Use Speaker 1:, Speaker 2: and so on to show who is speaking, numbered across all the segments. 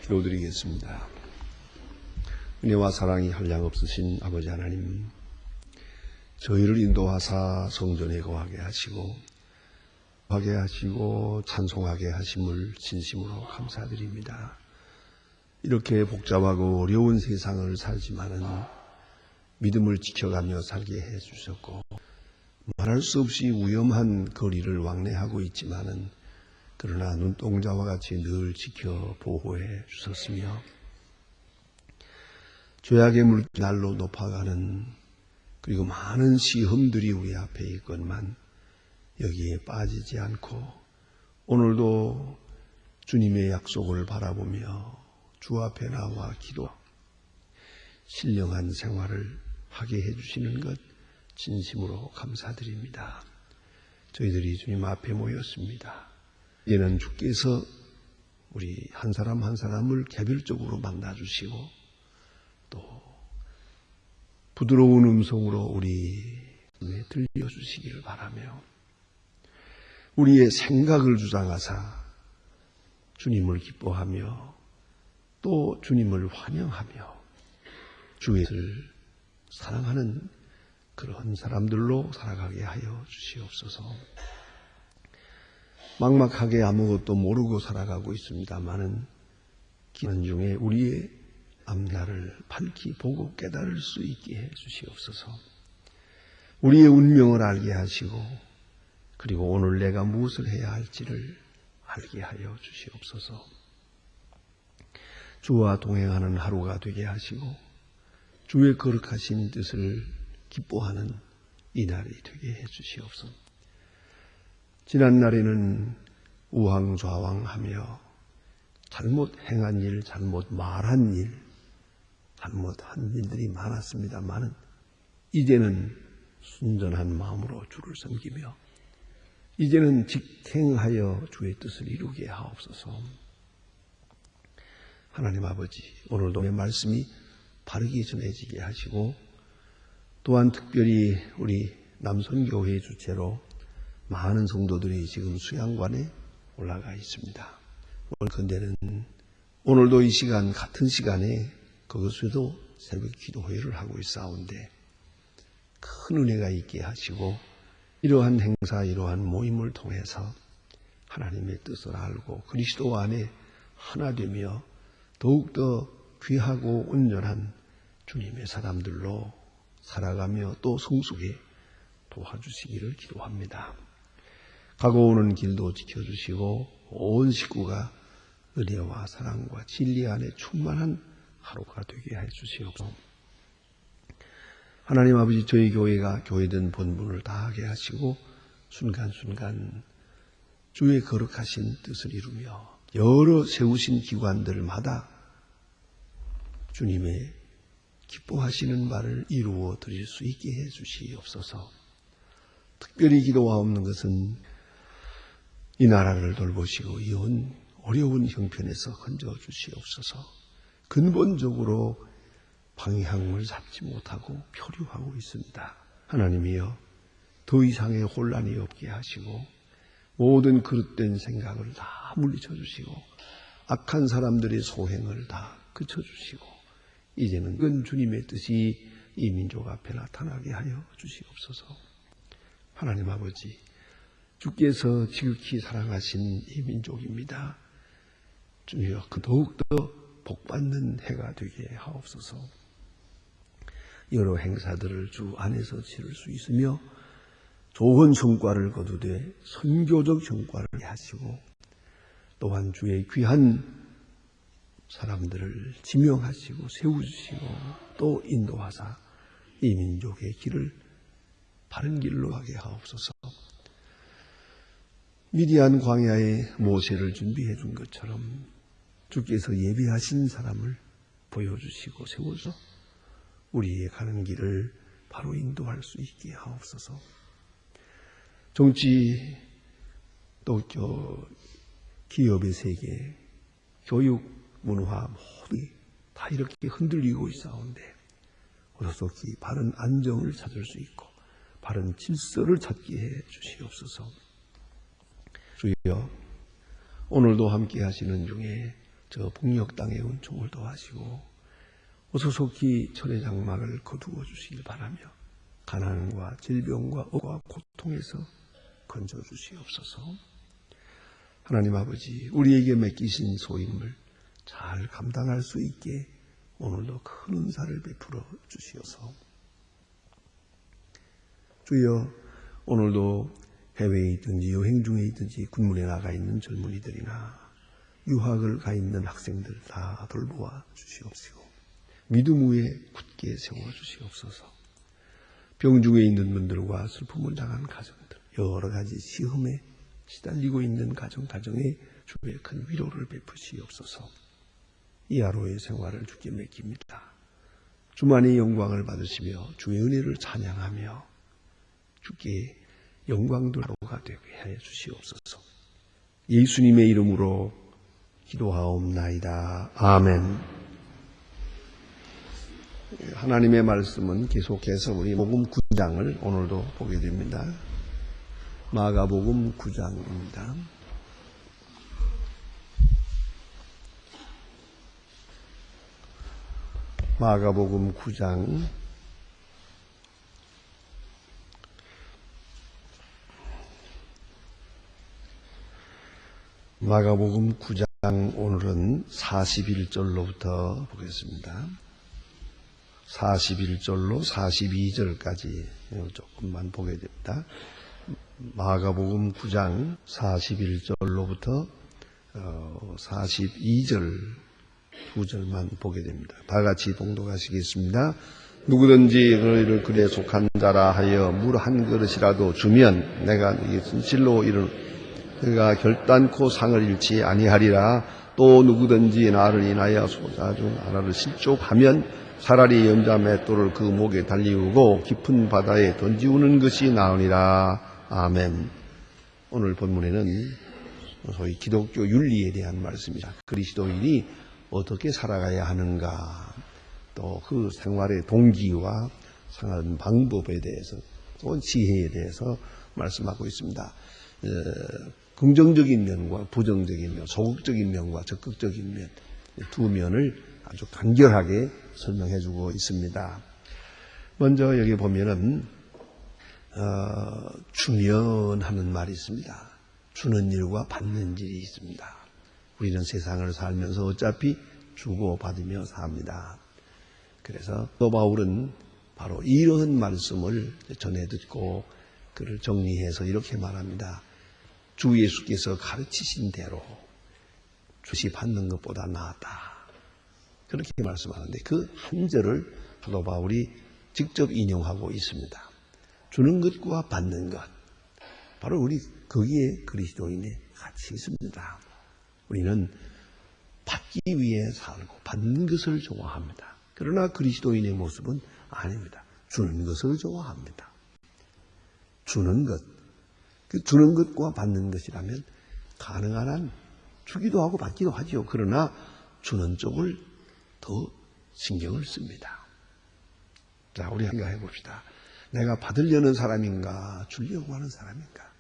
Speaker 1: 기도드리겠습니다. 은혜와 사랑이 한량없으신 아버지 하나님, 저희를 인도하사 성전에 거하게 하시고 찬송하게 하심을 진심으로 감사드립니다. 이렇게 복잡하고 어려운 세상을 살지만은 믿음을 지켜가며 살게 해주셨고, 말할 수 없이 위험한 거리를 왕래하고 있지만은 그러나 눈동자와 같이 늘 지켜 보호해 주셨으며, 죄악의 물길 날로 높아가는 그리고 많은 시험들이 우리 앞에 있건만 여기에 빠지지 않고 오늘도 주님의 약속을 바라보며 주 앞에 나와 기도, 신령한 생활을 하게 해주시는 것 진심으로 감사드립니다. 저희들이 주님 앞에 모였습니다. 이제는 주께서 우리 한 사람 한 사람을 개별적으로 만나주시고 또 부드러운 음성으로 우리에 들려주시기를 바라며, 우리의 생각을 주장하사 주님을 기뻐하며 또 주님을 환영하며 주의 뜻을 사랑하는 그런 사람들로 살아가게 하여 주시옵소서. 막막하게 아무것도 모르고 살아가고 있습니다마는 기간 중에 우리의 앞날을 밝히 보고 깨달을 수 있게 해 주시옵소서. 우리의 운명을 알게 하시고 그리고 오늘 내가 무엇을 해야 할지를 알게 하여 주시옵소서. 주와 동행하는 하루가 되게 하시고 주의 거룩하신 뜻을 기뻐하는 이 날이 되게 해 주시옵소서. 지난 날에는 우왕좌왕하며 잘못 행한 일, 잘못 말한 일, 잘못한 일들이 많았습니다만은 이제는 순전한 마음으로 주를 섬기며 이제는 직행하여 주의 뜻을 이루게 하옵소서. 하나님 아버지, 오늘도 내 말씀이 바르게 전해지게 하시고 또한 특별히 우리 남선교회 주체로 많은 성도들이 지금 수양관에 올라가 있습니다. 그런데는 오늘도 이 시간 같은 시간에 그것에도 새벽 기도회를 하고 있사온데 큰 은혜가 있게 하시고 이러한 행사, 이러한 모임을 통해서 하나님의 뜻을 알고 그리스도 안에 하나 되며 더욱더 귀하고 온전한 주님의 사람들로 살아가며 또 성숙에 도와주시기를 기도합니다. 가고 오는 길도 지켜주시고 온 식구가 은혜와 사랑과 진리 안에 충만한 하루가 되게 해주시옵소서. 하나님 아버지, 저희 교회가 교회된 본분을 다하게 하시고 순간순간 주의 거룩하신 뜻을 이루며 여러 세우신 기관들마다 주님의 기뻐하시는 바를 이루어 드릴 수 있게 해 주시옵소서. 특별히 기도하옵는 것은 이 나라를 돌보시고 이 어려운 형편에서 건져 주시옵소서. 근본적으로 방향을 잡지 못하고 표류하고 있습니다. 하나님이여, 더 이상의 혼란이 없게 하시고 모든 그릇된 생각을 다 물리쳐 주시고 악한 사람들의 소행을 다 그쳐주시고 이제는 그 주님의 뜻이 이 민족 앞에 나타나게 하여 주시옵소서. 하나님 아버지, 주께서 지극히 사랑하신 이 민족입니다. 주여, 그 더욱더 복받는 해가 되게 하옵소서. 여러 행사들을 주 안에서 치를 수 있으며 좋은 성과를 거두되 선교적 성과를 하시고 또한 주의 귀한 사람들을 지명하시고 세우시고 또 인도하사 이 민족의 길을 바른 길로 가게 하옵소서. 미디안 광야에 모세를 준비해 준 것처럼 주께서 예비하신 사람을 보여주시고 세워서 우리의 가는 길을 바로 인도할 수 있게 하옵소서. 정치, 또 기업의 세계, 교육, 문화 모두 다 이렇게 흔들리고 있사온데 어떻게 바른 안정을 찾을 수 있고 바른 질서를 찾게 해 주시옵소서. 주여, 오늘도 함께 하시는 중에 저 복력 땅의 은총을 더하시고 어서속히 철의 장막을 거두어 주시길 바라며 가난과 질병과 억과 고통에서 건져 주시옵소서. 하나님 아버지, 우리에게 맡기신 소임을 잘 감당할 수 있게 오늘도 큰 은사를 베풀어 주시옵소서. 주여, 오늘도 해외에 있든지 여행 중에 있든지 군문에 나가 있는 젊은이들이나 유학을 가 있는 학생들 다 돌보아 주시옵시고 믿음 위에 굳게 세워주시옵소서. 병중에 있는 분들과 슬픔을 당한 가정들, 여러 가지 시험에 시달리고 있는 가정에 주의 큰 위로를 베푸시옵소서. 이 하루의 생활을 주께 맡깁니다. 주만의 영광을 받으시며 주의 은혜를 찬양하며 주께 영광도 하루가 되게 해 주시옵소서. 예수님의 이름으로 기도하옵나이다. 아멘. 하나님의 말씀은 계속해서 우리 복음 9장을 오늘도 보게 됩니다. 마가복음 9장입니다. 마가복음 9장 마가복음 9장 오늘은 41절로부터 보겠습니다. 41절로 42절까지 조금만 보게 됩니다. 마가복음 9장 41절로부터 42절 두 절만 보게 됩니다. 다 같이 봉독하시겠습니다. 누구든지 너희를 그에 속한 자라 하여 물 한 그릇이라도 주면 내가 너희 진실로 그가 결단코 상을 잃지 아니하리라. 또 누구든지 나를 인하여 소자 중 하나를 실족하면 차라리 염자 맷돌을 그 목에 달리우고 깊은 바다에 던지우는 것이 나으니라. 아멘. 오늘 본문에는 소위 기독교 윤리에 대한 말씀이다. 그리스도인이 어떻게 살아가야 하는가, 또 그 생활의 동기와 생활하는 방법에 대해서, 또 지혜에 대해서 말씀하고 있습니다. 긍정적인 면과 부정적인 면, 소극적인 면과 적극적인 면, 두 면을 아주 간결하게 설명해 주고 있습니다. 먼저 여기 보면은 주면하는 말이 있습니다. 주는 일과 받는 일이 있습니다. 우리는 세상을 살면서 어차피 주고 받으며 삽니다. 그래서 또 바울은 바로 이러한 말씀을 전해 듣고 그를 정리해서 이렇게 말합니다. 주 예수께서 가르치신 대로 주시 받는 것보다 낫다. 그렇게 말씀하는데 그 한 절을 사도 바울이 직접 인용하고 있습니다. 주는 것과 받는 것, 바로 우리 거기에 그리스도인의 가치 있습니다. 우리는 받기 위해 살고 받는 것을 좋아합니다. 그러나 그리스도인의 모습은 아닙니다. 주는 것을 좋아합니다. 주는 것, 그 주는 것과 받는 것이라면 가능한 한 주기도 하고 받기도 하죠. 그러나 주는 쪽을 더 신경을 씁니다. 자, 우리 생각해 봅시다. 내가 받으려는 사람인가, 주려고 하는 사람인가?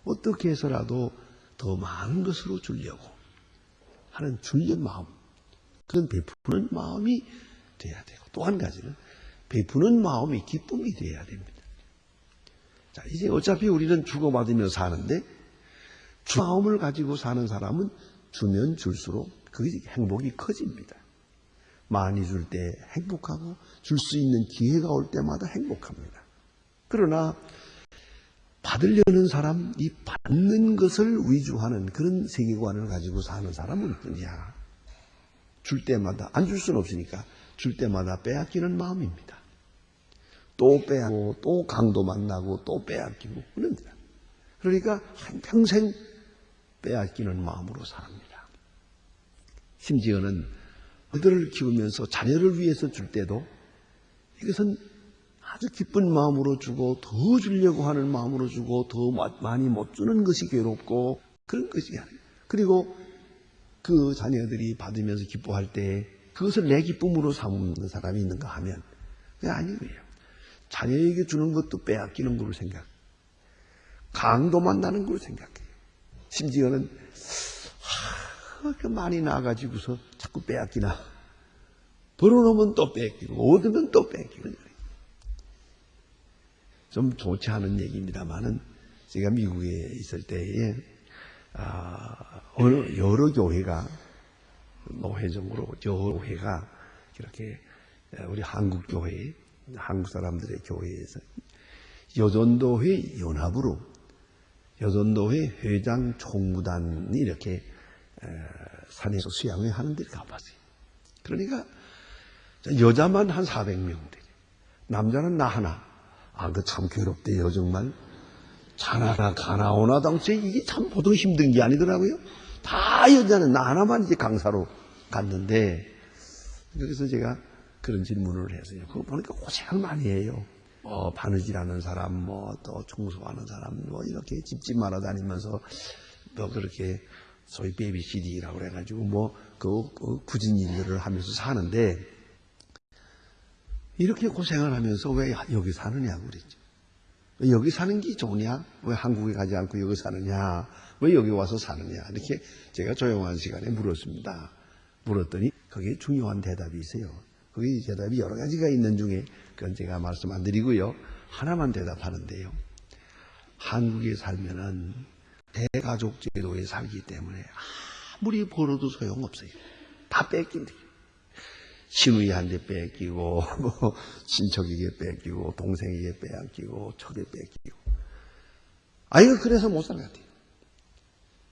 Speaker 1: 어떻게 해서라도 더 많은 것으로 주려고 하는 주려는 마음, 그건 베푸는 마음이 돼야 되고, 또 한 가지는 베푸는 마음이 기쁨이 돼야 됩니다. 자, 이제 어차피 우리는 주고받으며 사는데 주 마음을 가지고 사는 사람은 주면 줄수록 그 행복이 커집니다. 많이 줄 때 행복하고 줄 수 있는 기회가 올 때마다 행복합니다. 그러나 받으려는 사람, 이 받는 것을 위주하는 그런 세계관을 가지고 사는 사람은 어떠냐? 줄 때마다, 안 줄 수는 없으니까 줄 때마다 빼앗기는 마음입니다. 또 빼앗고 또 강도 만나고 또 빼앗기고 그럽니다. 그러니까 한평생 빼앗기는 마음으로 삽니다. 심지어는 아들을 키우면서 자녀를 위해서 줄 때도 이것은 아주 기쁜 마음으로 주고 더 주려고 하는 마음으로 주고 더 많이 못 주는 것이 괴롭고 그런 것이 아니에요. 그리고 그 자녀들이 받으면서 기뻐할 때 그것을 내 기쁨으로 삼는 사람이 있는가 하면 그게 아니에요. 자녀에게 주는 것도 빼앗기는 걸로 생각, 강도 만나는 걸로 생각해요. 심지어는 그렇게 많이 나가지고서 자꾸 빼앗기나. 벌어놓으면 또 뺏기고, 얻으면 또 뺏기고. 좀 좋지 않은 얘기입니다만은, 제가 미국에 있을 때에, 여러 교회가, 노회적으로 여러 교회가 이렇게, 우리 한국교회, 한국 사람들의 교회에서, 여전도회 연합으로, 여전도회 회장 총무단이 이렇게, 산에서 수양회 하는 데를 가봤어요. 그러니까, 여자만 한 400명 돼. 남자는 나 하나. 그 참 괴롭대요, 정말. 자나나 가나오나 당시에 이게 참 보통 힘든 게 아니더라고요. 다 여자는 나 하나만 이제 강사로 갔는데, 그래서 제가 그런 질문을 했어요. 그거 보니까 고생을 많이 해요. 바느질하는 사람, 또 청소하는 사람, 이렇게 집집마다 다니면서, 그렇게 소위 베이비시디라고 그래가지고, 그 굳은 일들을 하면서 사는데, 이렇게 고생을 하면서 왜 여기 사느냐고 그랬죠. 왜 여기 사는 게 좋냐? 왜 한국에 가지 않고 여기 사느냐? 왜 여기 와서 사느냐? 이렇게 제가 조용한 시간에 물었습니다. 물었더니 거기에 중요한 대답이 있어요. 거기 대답이 여러 가지가 있는 중에 그건 제가 말씀 안 드리고요. 하나만 대답하는데요. 한국에 살면은 대가족 제도에 살기 때문에 아무리 벌어도 소용없어요. 다 뺏긴다. 시누이한테 뺏기고, 친척에게 뺏기고, 동생에게 뺏기고, 척에 뺏기고. 그래서 못 살겠대.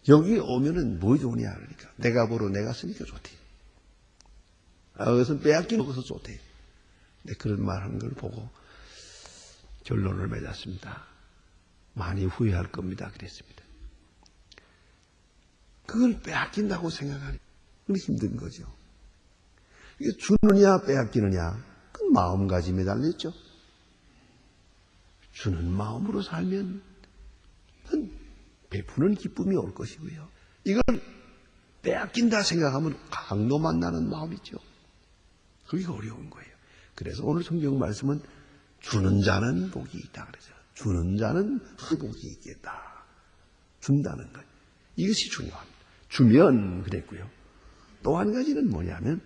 Speaker 1: 여기 오면은 뭐 좋으냐, 그러니까. 내가 벌어 내가 쓰니까 좋대. 그것은 빼앗기는 것서 좋대. 근데 그런 말 하는 걸 보고 결론을 맺었습니다. 많이 후회할 겁니다. 그랬습니다. 그걸 빼앗긴다고 생각하니, 그건 힘든 거죠. 이게 주느냐 빼앗기느냐, 그건 마음가짐에 달렸죠. 주는 마음으로 살면 베푸는 기쁨이 올 것이고요. 이걸 빼앗긴다 생각하면 강도 만나는 마음이죠. 그게 어려운 거예요. 그래서 오늘 성경 말씀은 주는 자는 복이 있다 그러죠. 주는 자는 복이 있겠다. 준다는 것. 이것이 중요합니다. 주면 그랬고요. 또 한 가지는 뭐냐면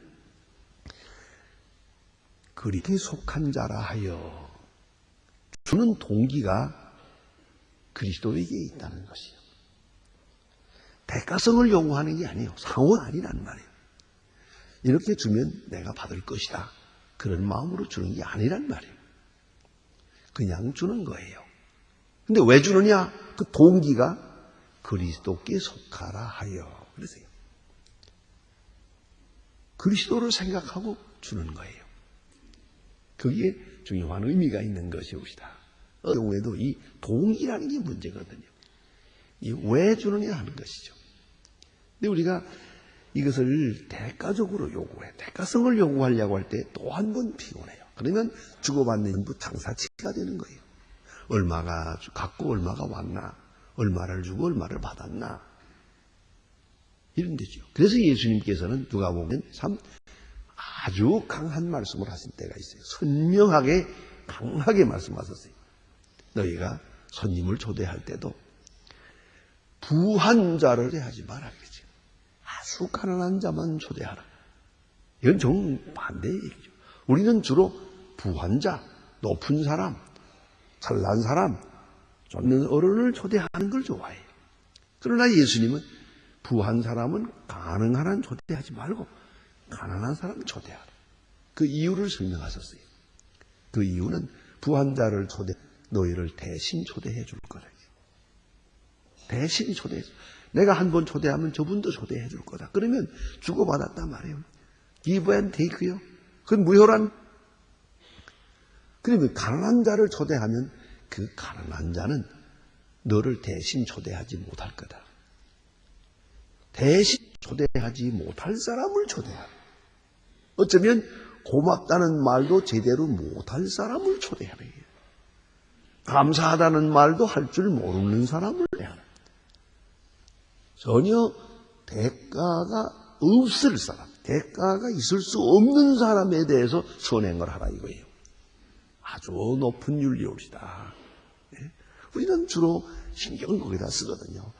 Speaker 1: 그리스도에 속한 자라 하여 주는 동기가 그리스도에게 있다는 것이요. 대가성을 요구하는 게 아니에요. 상호가 아니란 말이에요. 이렇게 주면 내가 받을 것이다. 그런 마음으로 주는 게 아니란 말이에요. 그냥 주는 거예요. 근데 왜 주느냐? 그 동기가 그리스도께 속하라 하여. 그러세요. 그리스도를 생각하고 주는 거예요. 거기에 중요한 의미가 있는 것이옵시다. 어느 경우에도 이 동기라는 게 문제거든요. 이 왜 주느냐 하는 것이죠. 근데 우리가 이것을 대가적으로 요구해. 대가성을 요구하려고 할 때 또 한 번 피곤해요. 그러면 주고받는 전부 장사치가 되는 거예요. 얼마가 갖고 얼마가 왔나. 얼마를 주고 얼마를 받았나. 이런 데죠. 그래서 예수님께서는 누가 보면 참 아주 강한 말씀을 하신 때가 있어요. 선명하게 강하게 말씀하셨어요. 너희가 손님을 초대할 때도 부한 자를 초대하지 마라 그러죠. 아주 가난한 자만 초대하라. 이건 정반대의 얘기죠. 우리는 주로 부한 자, 높은 사람, 잘난 사람, 좋은 어른을 초대하는 걸 좋아해요. 그러나 예수님은 부한 사람은 가능한 한 초대하지 말고 가난한 사람을 초대하라. 그 이유를 설명하셨어요. 그 이유는 부한 자를 너희를 대신 초대해 줄 거다. 대신 초대해 줄. 내가 한 번 초대하면 저분도 초대해 줄 거다. 그러면 주고받았단 말이에요. give and take요. 그건 무효란. 그러면 가난한 자를 초대하면 그 가난한 자는 너를 대신 초대하지 못할 거다. 대신 초대하지 못할 사람을 초대하라. 어쩌면 고맙다는 말도 제대로 못할 사람을 초대하라. 감사하다는 말도 할 줄 모르는 사람을 초대하라. 전혀 대가가 없을 사람, 대가가 있을 수 없는 사람에 대해서 선행을 하라 이거예요. 아주 높은 윤리옵시다. 우리는 주로 신경을 거기다 쓰거든요.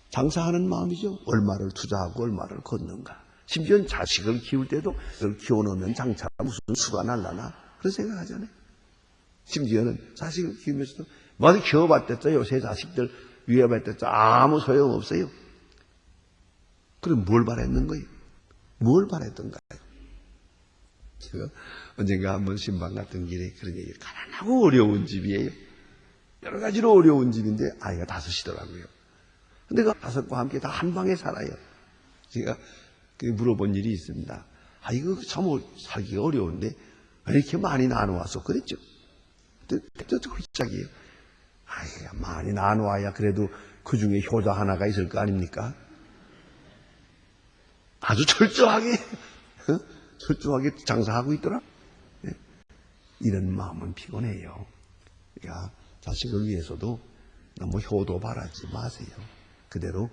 Speaker 1: 장사하는 마음이죠. 얼마를 투자하고 얼마를 걷는가. 심지어는 자식을 키울 때도 그걸 키워놓으면 장차가 무슨 수가 날라나 그런 생각하잖아요. 심지어는 자식을 키우면서도 뭘 키워봤댔자 요새 자식들 위해봤댔자 아무 소용없어요. 그럼 뭘 바랬는 거예요? 뭘 바랬던가요? 제가 언젠가 한번 신방 갔던 길에 그런 얘기를, 가난하고 어려운 집이에요. 여러 가지로 어려운 집인데 아이가 5이더라고요. 근데 그 5과 함께 다 한 방에 살아요. 제가 물어본 일이 있습니다. 아, 이거 참 살기가 어려운데 왜 이렇게 많이 나눠왔어? 그랬죠. 그때 홀짝이에요. 아이가 많이 나눠와야 그래도 그 중에 효자 하나가 있을 거 아닙니까? 아주 철저하게 장사하고 있더라. 네. 이런 마음은 피곤해요. 그러니까 자식을 위해서도 너무 효도 바라지 마세요. 그대로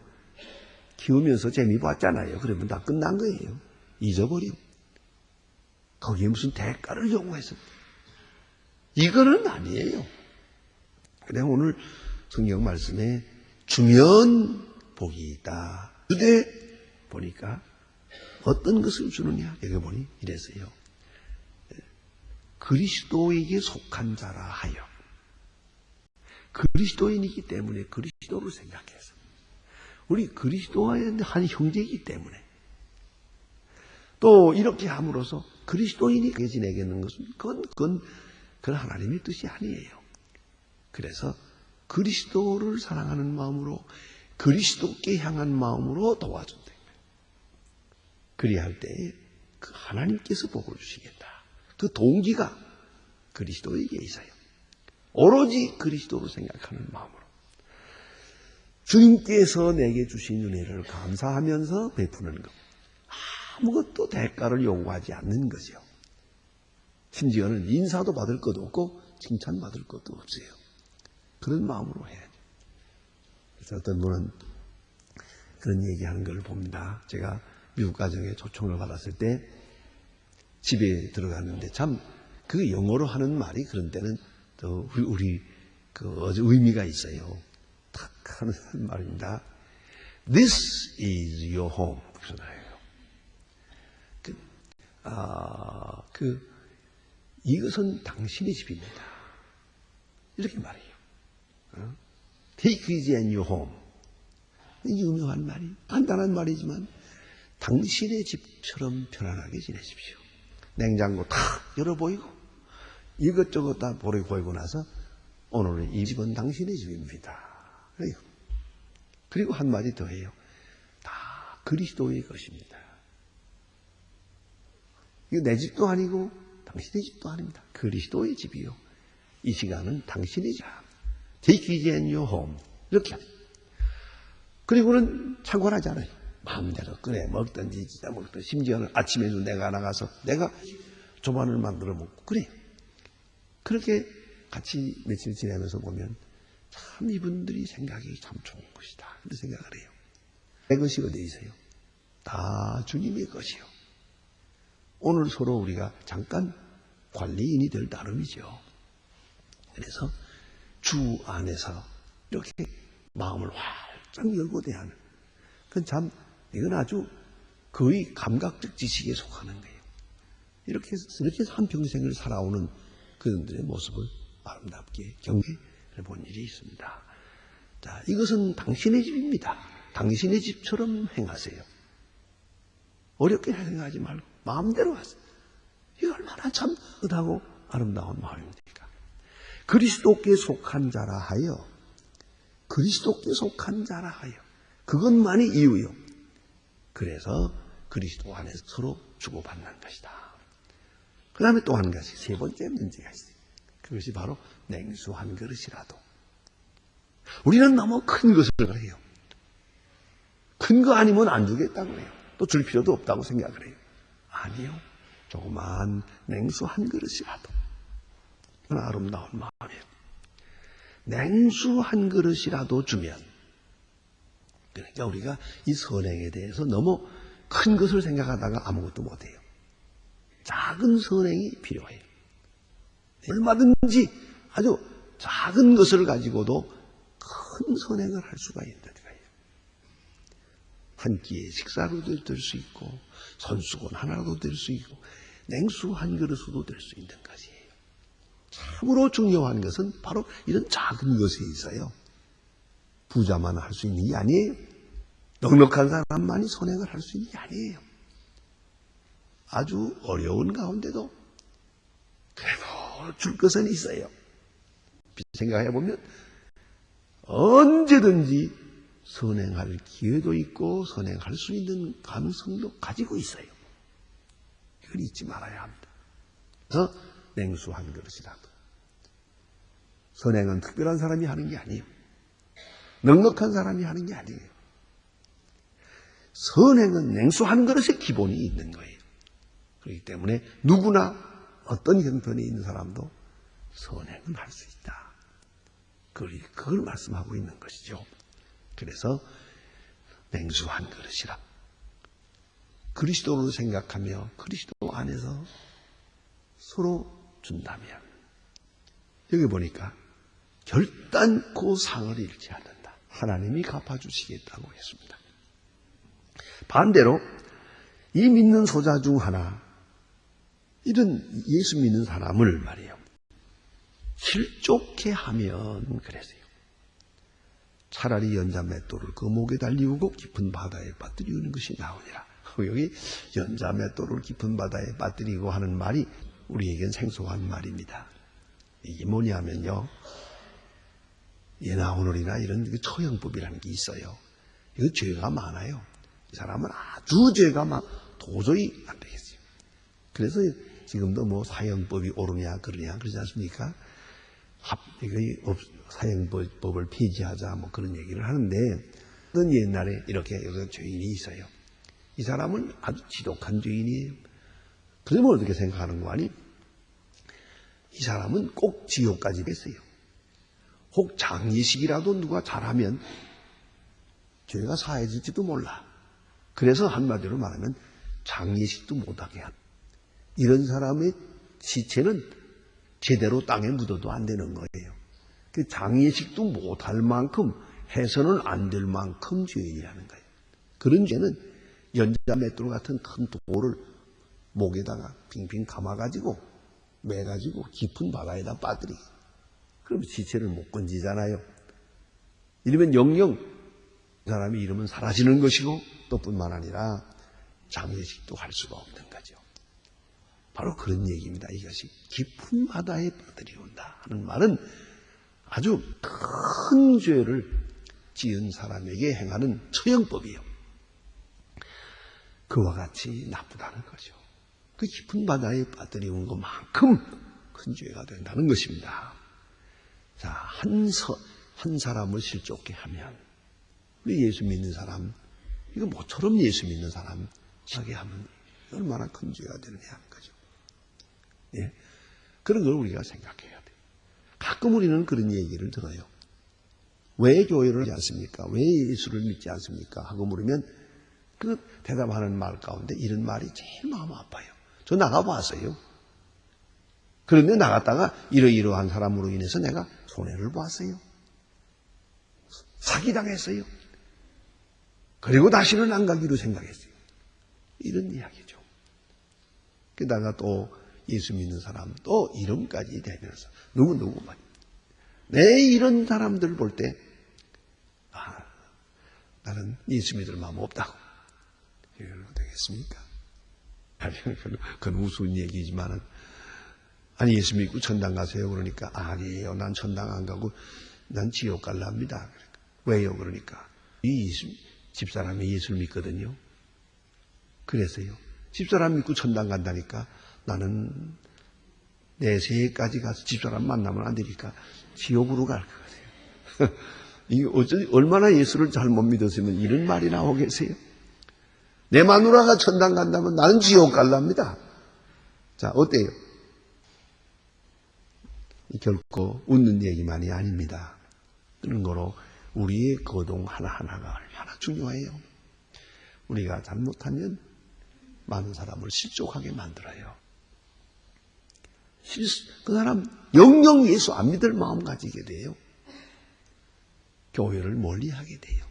Speaker 1: 키우면서 재미 봤잖아요. 그러면 다 끝난 거예요. 잊어버려. 거기에 무슨 대가를 요구해서. 이거는 아니에요. 근데 오늘 성경 말씀에 주면 복이 있다. 그때 보니까 어떤 것을 주느냐? 여기 보니 이랬어요. 그리스도에게 속한 자라 하여. 그리스도인이기 때문에 그리스도를 생각해서. 우리 그리스도와의 한 형제이기 때문에. 또 이렇게 함으로써 그리스도인이 지내겠는 것은 그건 하나님의 뜻이 아니에요. 그래서 그리스도를 사랑하는 마음으로 그리스도께 향한 마음으로 도와준다. 그리할 때에 그 하나님께서 복을 주시겠다. 그 동기가 그리스도에게 있어요. 오로지 그리스도를 생각하는 마음으로. 주님께서 내게 주신 은혜를 감사하면서 베푸는 것. 아무것도 대가를 요구하지 않는 거죠. 심지어는 인사도 받을 것도 없고 칭찬받을 것도 없어요. 그런 마음으로 해야죠. 그래서 어떤 분은 그런 얘기하는 걸 봅니다. 제가 미국 가정에 초청을 받았을 때 집에 들어갔는데 참 그 영어로 하는 말이 그런 때는 또 우리 아주 의미가 있어요. 탁 하는 말입니다. This is your home. 이것은 당신의 집입니다. 이렇게 말해요. Take it in your home. 유명한 말이, 간단한 말이지만 당신의 집처럼 편안하게 지내십시오. 냉장고 탁 열어 보이고 이것저것 다 보이고 나서 오늘은 이 집은 당신의 집입니다. 그리고 한마디 더 해요. 다 그리스도의 것입니다. 이거 내 집도 아니고 당신의 집도 아닙니다. 그리스도의 집이요. 이 시간은 당신의 집. Take it in your home. 이렇게 합니다. 그리고는 상관하지 않아요. 마음대로 끓여 먹든지 찢어 먹든지 심지어는 아침에도 내가 나가서 내가 조반을 만들어 먹고 그래요. 그렇게 같이 며칠 지내면서 보면 참 이분들이 생각이 참 좋은 것이다. 그런 생각을 해요. 내 것이 어디 있어요? 다 주님의 것이요. 오늘 서로 우리가 잠깐 관리인이 될 따름이죠. 그래서 주 안에서 이렇게 마음을 활짝 열고 대하는. 그건 참, 이건 아주 거의 감각적 지식에 속하는 거예요. 이렇게 해서 한평생을 살아오는 그들의 모습을 아름답게 경계해 본 일이 있습니다. 자, 이것은 당신의 집입니다. 당신의 집처럼 행하세요. 어렵게 생각하지 말고 마음대로 하세요. 이거 얼마나 참 의하고 아름다운 마음입니까? 그리스도께 속한 자라 하여, 그리스도께 속한 자라 하여, 그것만이 이유요. 그래서 그리스도 안에서 서로 주고받는 것이다. 그 다음에 또 한 가지, 세 번째 문제가 있어요. 그것이 바로 냉수 한 그릇이라도. 우리는 너무 큰 것을 해요. 큰 거 아니면 안 주겠다고 해요. 또 줄 필요도 없다고 생각을 해요. 아니요. 조그만 냉수 한 그릇이라도. 그건 아름다운 마음이에요. 냉수 한 그릇이라도 주면, 그러니까 우리가 이 선행에 대해서 너무 큰 것을 생각하다가 아무것도 못해요. 작은 선행이 필요해요. 얼마든지 아주 작은 것을 가지고도 큰 선행을 할 수가 있는 거예요. 한 끼의 식사로도 될 수 있고 손수건 하나도 될 수 있고 냉수 한 그릇으로 될 수 있는 것이에요. 참으로 중요한 것은 바로 이런 작은 것에 있어요. 부자만 할 수 있는 게 아니에요. 넉넉한 사람만이 선행을 할 수 있는 게 아니에요. 아주 어려운 가운데도 그래도 줄 것은 있어요. 생각해보면 언제든지 선행할 기회도 있고 선행할 수 있는 가능성도 가지고 있어요. 이걸 잊지 말아야 합니다. 그래서 냉수 한 그릇이라도. 선행은 특별한 사람이 하는 게 아니에요. 넉넉한 사람이 하는 게 아니에요. 선행은 냉수 한 그릇의 기본이 있는 거예요. 그렇기 때문에 누구나 어떤 형편에 있는 사람도 선행은 할 수 있다. 그걸 말씀하고 있는 것이죠. 그래서 냉수 한 그릇이라. 그리스도로 생각하며 그리스도 안에서 서로 준다면 여기 보니까 결단코 상을 잃지 않는다. 하나님이 갚아주시겠다고 했습니다. 반대로 이 믿는 소자 중 하나 이런 예수 믿는 사람을 말이에요. 실족해 하면 그랬어요. 차라리 연자 맷돌을 그 목에 달리우고 깊은 바다에 빠뜨리우는 것이 나으니라. 여기 연자 맷돌을 깊은 바다에 빠뜨리고 하는 말이 우리에겐 생소한 말입니다. 이게 뭐냐면요. 예나 오늘이나 이런 처형법이라는 게 있어요. 이거 죄가 많아요. 이 사람은 아주 죄가 많아 도저히 안 되겠어요. 그래서 지금도 뭐 사형법이 옳으냐 그러냐 그러지 않습니까? 사형법을 폐지하자 뭐 그런 얘기를 하는데 옛날에 이렇게 죄인이 있어요. 이 사람은 아주 지독한 죄인이에요. 그러면 어떻게 생각하는 거 아니? 이 사람은 꼭 지옥까지 갔어요. 혹 장례식이라도 누가 잘하면 죄가 사해질지도 몰라. 그래서 한마디로 말하면 장례식도 못하게 한 이런 사람의 시체는 제대로 땅에 묻어도 안 되는 거예요. 그 장례식도 못할 만큼 해서는 안 될 만큼 죄인이라는 거예요. 그런 죄는 연자 맷돌 같은 큰 돌을 목에다가 빙빙 감아가지고 매가지고 깊은 바다에다 빠뜨리. 그럼 시체를 못 건지잖아요. 이러면 영영 사람이 이러면 사라지는 것이고 또 뿐만 아니라 장례식도 할 수가 없는 거죠. 바로 그런 얘기입니다. 이것이 깊은 바다에 빠뜨리운다 하는 말은 아주 큰 죄를 지은 사람에게 행하는 처형법이에요. 그와 같이 나쁘다는 거죠. 그 깊은 바다에 빠뜨리운 것만큼 큰 죄가 된다는 것입니다. 자, 한 사람을 실족케 하면 우리 예수 믿는 사람, 이거 모처럼 예수 믿는 사람 하게 하면 얼마나 큰 죄가 되느냐 하는 거죠. 예. 그런 걸 우리가 생각해야 돼요. 가끔 우리는 그런 얘기를 들어요. 왜 교회를 하지 않습니까? 왜 예수를 믿지 않습니까? 하고 물으면 그 대답하는 말 가운데 이런 말이 제일 마음 아파요. 저 나가봤어요. 그런데 나갔다가 이러이러한 사람으로 인해서 내가 손해를 봤어요. 사기당했어요. 그리고 다시는 안 가기로 생각했어요. 이런 이야기죠. 게다가 또 예수 믿는 사람 또 이름까지 대면서 누구누구만 내 이런 사람들 볼 때 나는 예수 믿을 마음 없다고 이러면 되겠습니까? 그건 우스운 얘기지만은 아니 예수 믿고 천당 가세요 그러니까 아니에요. 난 천당 안 가고 난 지옥 갈랍니다. 그러니까. 왜요? 그러니까 이 집사람이 예수를 믿거든요. 그래서요. 집사람 믿고 천당 간다니까 나는 내 새해까지 가서 집사람 만나면 안 되니까 지옥으로 갈 것 같아요. 이게 얼마나 예수를 잘못 믿었으면 이런 말이 나오겠어요? 내 마누라가 천당 간다면 나는 지옥 갈랍니다. 자, 어때요? 결코 웃는 얘기만이 아닙니다. 그런 거로 우리의 거동 하나하나가 얼마나 중요해요. 우리가 잘못하면 많은 사람을 실족하게 만들어요. 그 사람 영영 예수 안 믿을 마음 가지게 돼요. 교회를 멀리하게 돼요.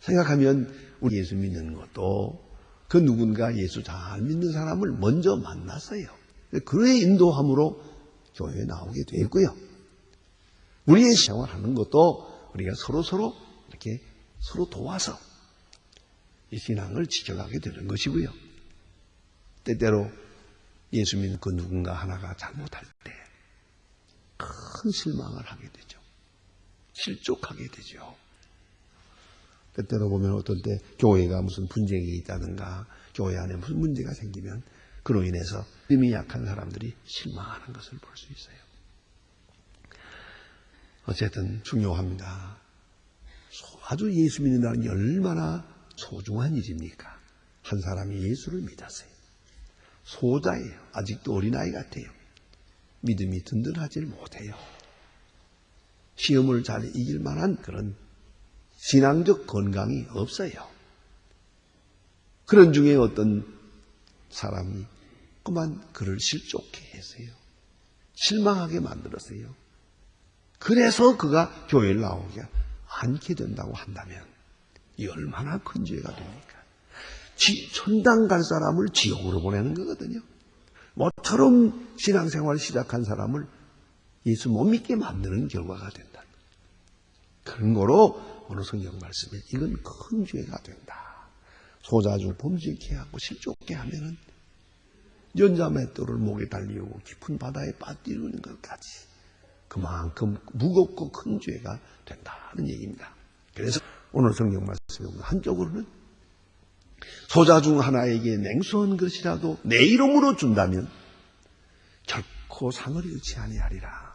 Speaker 1: 생각하면 우리 예수 믿는 것도 그 누군가 예수 잘 믿는 사람을 먼저 만났어요. 그의 인도함으로 교회에 나오게 됐고요. 우리의 생활하는 것도 우리가 서로 이렇게 서로 도와서 이 신앙을 지켜가게 되는 것이고요. 때때로 예수 믿는 그 누군가 하나가 잘못할 때 큰 실망을 하게 되죠. 실족하게 되죠. 때때로 보면 어떨 때 교회가 무슨 분쟁이 있다든가 교회 안에 무슨 문제가 생기면 그로 인해서 믿음이 약한 사람들이 실망하는 것을 볼 수 있어요. 어쨌든 중요합니다. 아주 예수 믿는다는 게 얼마나 소중한 일입니까? 한 사람이 예수를 믿었어요. 소자예요. 아직도 어린아이 같아요. 믿음이 든든하지 못해요. 시험을 잘 이길 만한 그런 신앙적 건강이 없어요. 그런 중에 어떤 사람이 그만 그를 실족해 했어요. 실망하게 만들었어요. 그래서 그가 교회를 나오지 않게 된다고 한다면 이 얼마나 큰 죄가 됩니까? 천당 갈 사람을 지옥으로 보내는 거거든요. 모처럼 신앙생활을 시작한 사람을 예수 못 믿게 만드는 결과가 된다. 그런 거로 오늘 성경 말씀에 이건 큰 죄가 된다. 소자 중 범죄케 하고 실족케 하면은 연자맷돌을 목에 달리우고 깊은 바다에 빠뜨리는 것까지 그만큼 무겁고 큰 죄가 된다는 얘기입니다. 그래서 오늘 성경 말씀에 보면 한쪽으로는 소자 중 하나에게 냉수한 것이라도 내 이름으로 준다면 결코 상을 잃지 아니하리라.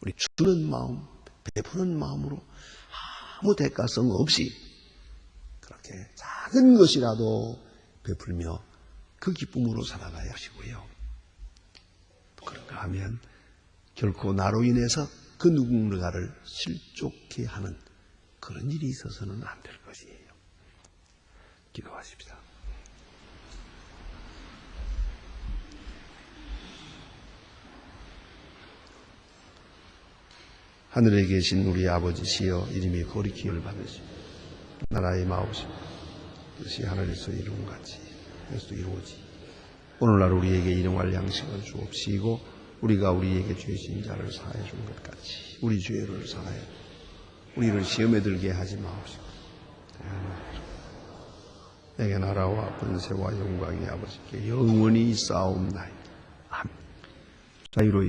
Speaker 1: 우리 주는 마음, 베푸는 마음으로 아무 대가성 없이 그렇게 작은 것이라도 베풀며 그 기쁨으로 살아가야 하시고요. 그런가 하면 결코 나로 인해서 그 누군가를 실족케 하는 그런 일이 있어서는 안 될 것이에요. 기도하십시다. 하늘에 계신 우리 아버지시여 이름이 거룩히 기를 받으시고 나라의 마옵시고 뜻이 하늘에서 이룬 같이 에서 이루어지. 오늘날 우리에게 일용할 양식을 주옵시고 우리가 우리에게 죄진 자를 사하여 준 것 같이 우리 죄를 사하여 우리를 시험에 들게 하지 마옵시고 내게 나라와 권세와 영광이 아버지께 영원히 있사옵나이다. 아멘. 자유로